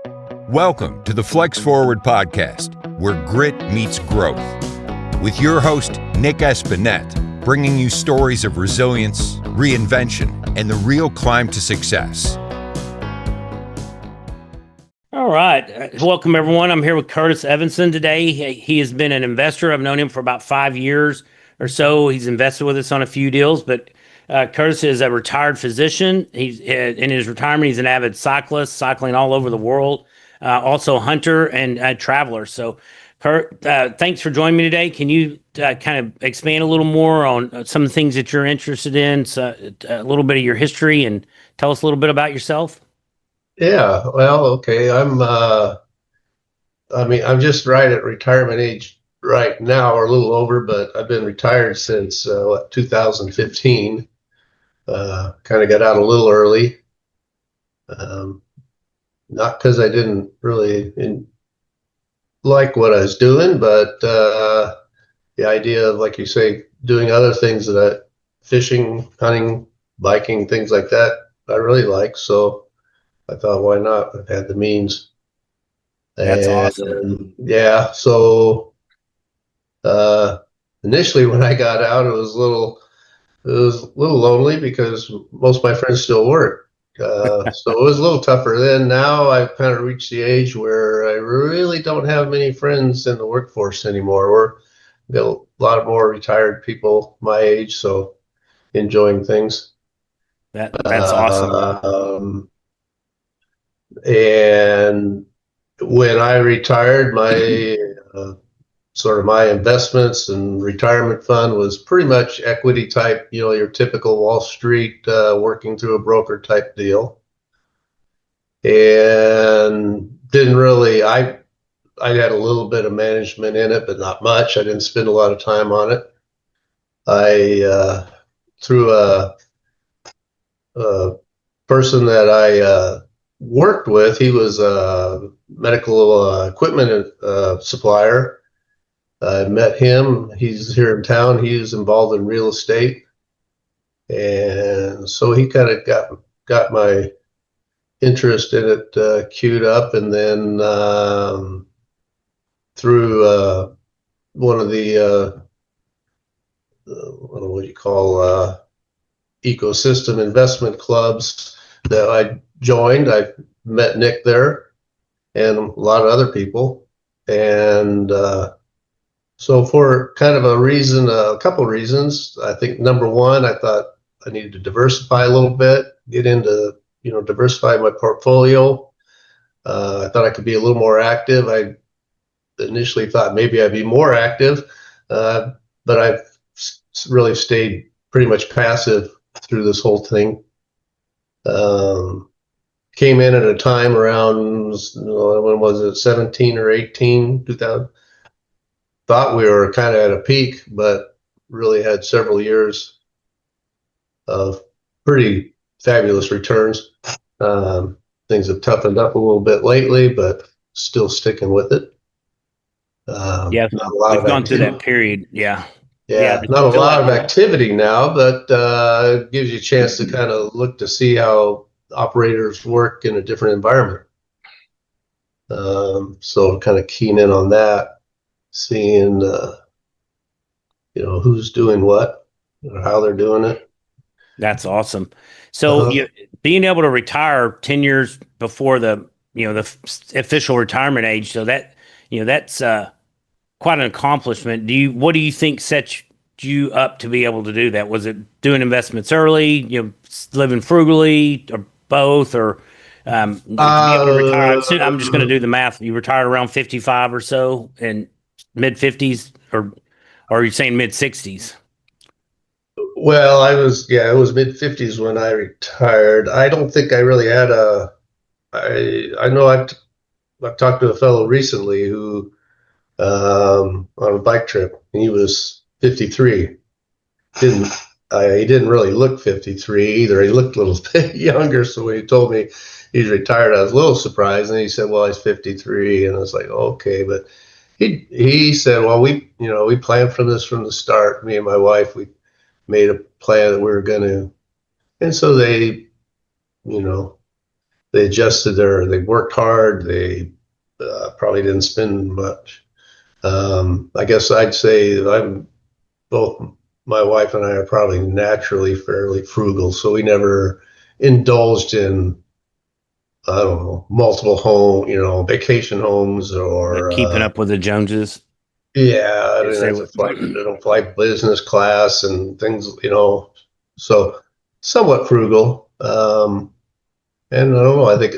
Welcome to the Flex Forward Podcast, where grit meets growth. With your host, Nick Espanet, bringing you stories of resilience, reinvention, and the real climb to success. All right. Welcome, everyone. I'm here with Curtis Evenson today. He has been an investor. I've known him for about 5 years or so. He's invested with us on a few deals, but Curtis is a retired physician. He's in his retirement. He's an avid cyclist, cycling all over the world. Also a hunter and a traveler. So, Kurt, thanks for joining me today. Can you kind of expand a little more on some of the things that you're interested in, so, a little bit of your history, and tell us a little bit about yourself? Yeah, well, okay. I'm just right at retirement age right now, or a little over, but I've been retired since 2015. Kind of got out a little early. Not because I didn't really like what I was doing, but the idea of, like you say, doing other things fishing, hunting, biking, things like that, I really like. So I thought, why not? I've had the means. That's awesome. Yeah. So initially, when I got out, it was a little lonely because most of my friends still work. So it was a little tougher then. Now I've kind of reached the age where I really don't have many friends in the workforce anymore. We've got a lot more retired people my age, so enjoying things. That's awesome. And when I retired, my sort of my investments and retirement fund was pretty much equity type, your typical Wall Street working through a broker type deal. And didn't really, I had a little bit of management in it, but not much. I didn't spend a lot of time on it. Through a person that I worked with, he was a medical equipment supplier. I met him. He's here in town. He was involved in real estate, and so he kind of got my interest in it queued up. And then through one of the what do you call ecosystem investment clubs that I joined, I met Nick there and a lot of other people, and so for kind of a couple of reasons, I think number one, I thought I needed to diversify a little bit, get into, diversify my portfolio. I thought I could be a little more active. I initially thought maybe I'd be more active, but I've really stayed pretty much passive through this whole thing. Came in at a time around, when was it, 17 or 18, 2000. Thought we were kind of at a peak, but really had several years of pretty fabulous returns. Things have toughened up a little bit lately, but still sticking with it. Yeah, we've gone through that period. Yeah, not a lot of activity now, but it gives you a chance to kind of look to see how operators work in a different environment. So kind of keen in on that. Seeing, who's doing what or how they're doing it. That's awesome. So being able to retire 10 years before the official retirement age, so that's quite an accomplishment. What do you think sets you up to be able to do that? Was it doing investments early, living frugally, or both, or to be able to retire? I'm just going to do the math. You retired around 55 or so, and mid 50s, or are you saying mid 60s? Well, it was mid 50s when I retired. I don't think I really had I know I've talked to a fellow recently who on a bike trip, and he was 53. He didn't really look 53 either. He looked a little bit younger. So when he told me he's retired, I was a little surprised. And he said, well, he's 53. And I was like, okay. But he said, well, we planned for this from the start. Me and my wife, we made a plan that we were going to. And so they, they worked hard. They probably didn't spend much. I guess I'd say both my wife and I are probably naturally fairly frugal, so we never indulged in, I don't know, multiple vacation homes Like or keeping up with the Joneses. yeah, I Yes, didn't they have to would. fly. I don't fly business class and things, so somewhat frugal. And I don't know. I think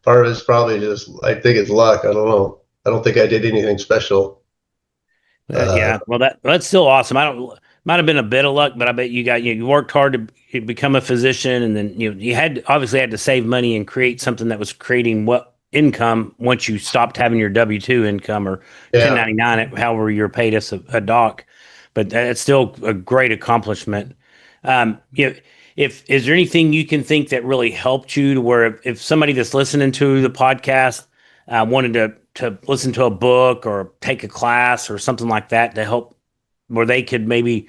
part of it's probably just, I think it's luck. I don't know. I don't think I did anything special. Yeah, well, that's still awesome. I don't might have been a bit of luck, but I bet you worked hard to become a physician, and then you obviously had to save money and create something that was creating what income once you stopped having your W-2 income or Yeah. 1099, however you're paid as a doc. But that's still a great accomplishment. If is there anything you can think that really helped you to where if somebody that's listening to the podcast wanted to listen to a book or take a class or something like that to help where they could maybe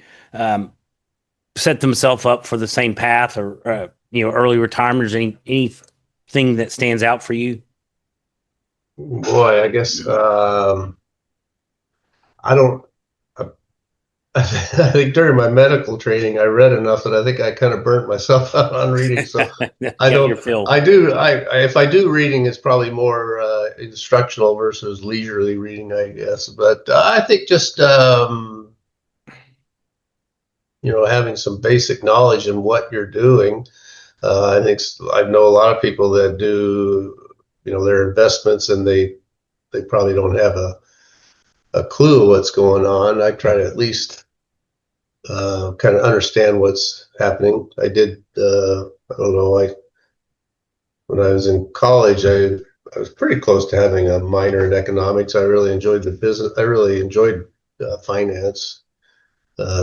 set themselves up for the same path or early retirement, or anything that stands out for you? Boy, I guess I don't. I think during my medical training, I read enough that I think I kind of burnt myself out on reading. So I Got your don't. fill. I do. If I do reading, it's probably more instructional versus leisurely reading, I guess. But I think just having some basic knowledge in what you're doing. I know a lot of people that do their investments, and they probably don't have a clue what's going on. I try to at least kind of understand what's happening. I did. I don't know. When I was in college, I was pretty close to having a minor in economics. I really enjoyed the business. I really enjoyed finance.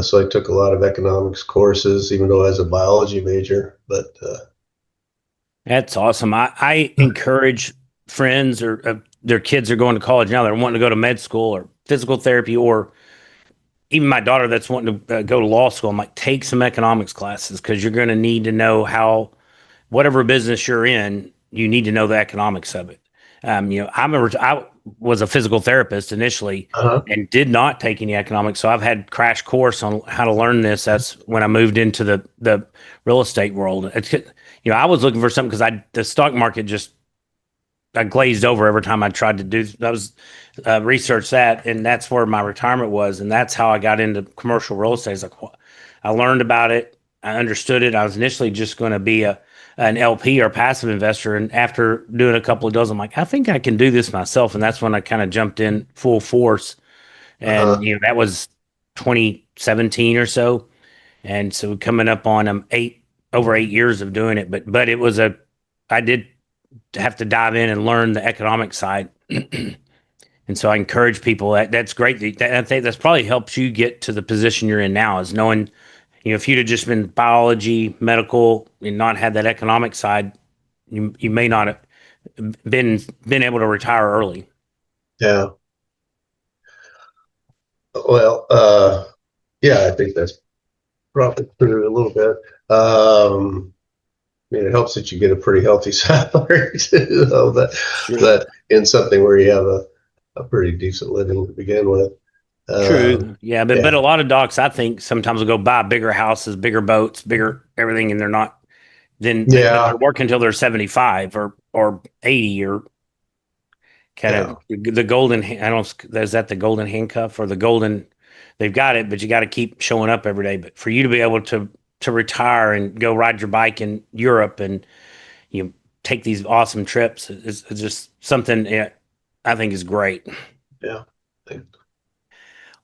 So I took a lot of economics courses, even though I was a biology major. But That's awesome. I encourage friends or their kids are going to college now. They're wanting to go to med school or physical therapy, or even my daughter that's wanting to go to law school. I'm like, take some economics classes because you're going to need to know how whatever business you're in, you need to know the economics of it. I was a physical therapist initially and did not take any economics, so I've had crash course on how to learn this. That's when I moved into the real estate world. I was looking for something because the stock market just I glazed over every time I tried to do that was research that, and that's where my retirement was, and that's how I got into commercial real estate. It's like I learned about it, I understood it. I was initially just going to be an LP or passive investor, and after doing a couple of deals, I'm like, I think I can do this myself, and that's when I kind of jumped in full force, and that was 2017 or so, and so coming up on over 8 years of doing it, but it was I did have to dive in and learn the economic side. And so I encourage people that's great. I think that's probably helps you get to the position you're in now is knowing, if you'd have just been biology, medical, and not had that economic side, you may not have been able to retire early. yeah. Well, yeah, I think that's probably true a little bit. It helps that you get a pretty healthy salary too, though, that in something where you have a pretty decent living to begin with. True. Yeah. But Yeah. a lot of docs, I think, sometimes will go buy bigger houses, bigger boats, bigger everything, and they're not, but they're working until they're 75 or 80 or kind of the golden, I don't, is that the golden handcuff or the golden, they've got it, but you got to keep showing up every day. But for you to be able to retire and go ride your bike in Europe and take these awesome trips is just something I think is great. Yeah.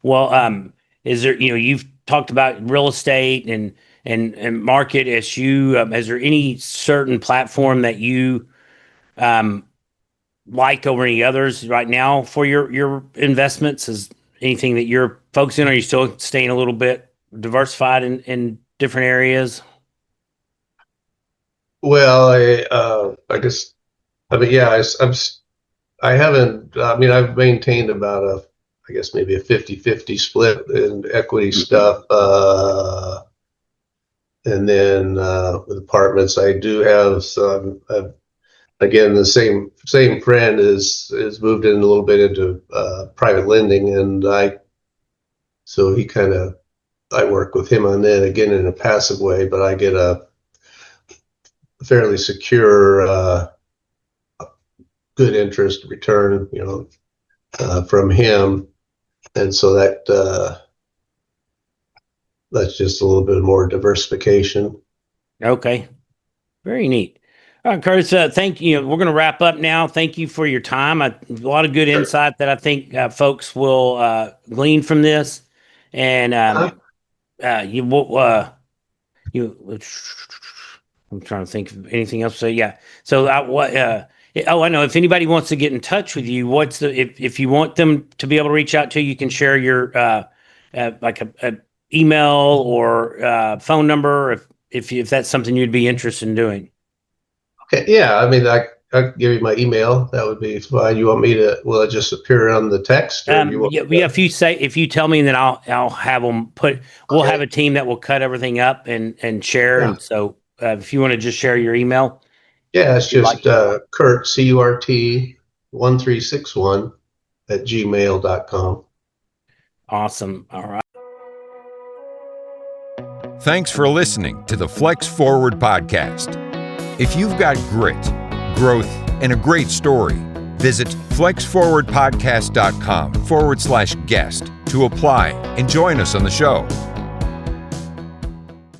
Well, is there, you've talked about real estate and market issue. Is there any certain platform that you like over any others right now for your investments? Is anything that you're focusing on? Are you still staying a little bit diversified in different areas? Well, I guess, yeah, I haven't, I've maintained about I guess maybe a 50-50 split in equity stuff. And then with apartments, I do have some. Again, the same friend is moved in a little bit into private lending, and so I work with him on that again in a passive way, but I get a fairly secure, good interest return, from him, and so that's just a little bit more diversification. Okay. Very neat. All right, Curtis, thank you. We're going to wrap up now. Thank you for your time. A lot of good insight that I think folks will glean from this. And you will, I'm trying to think of anything else to say. Yeah. So I know if anybody wants to get in touch with you, if you want them to be able to reach out to you, you can share your like a email or phone number if that's something you'd be interested in doing. Okay, yeah, I mean, I can give you my email. That would be fine. You want me to? Will it just appear on the text, or you want? Yeah. If you tell me, then I'll have them put. We'll Okay. have a team that will cut everything up and share. Yeah. And so, if you want to just share your email. Yeah, it's just Kurt, CURT 1361 @gmail.com. Awesome. All right. Thanks for listening to the Flex Forward podcast. If you've got grit, growth, and a great story, visit flexforwardpodcast.com/guest to apply and join us on the show.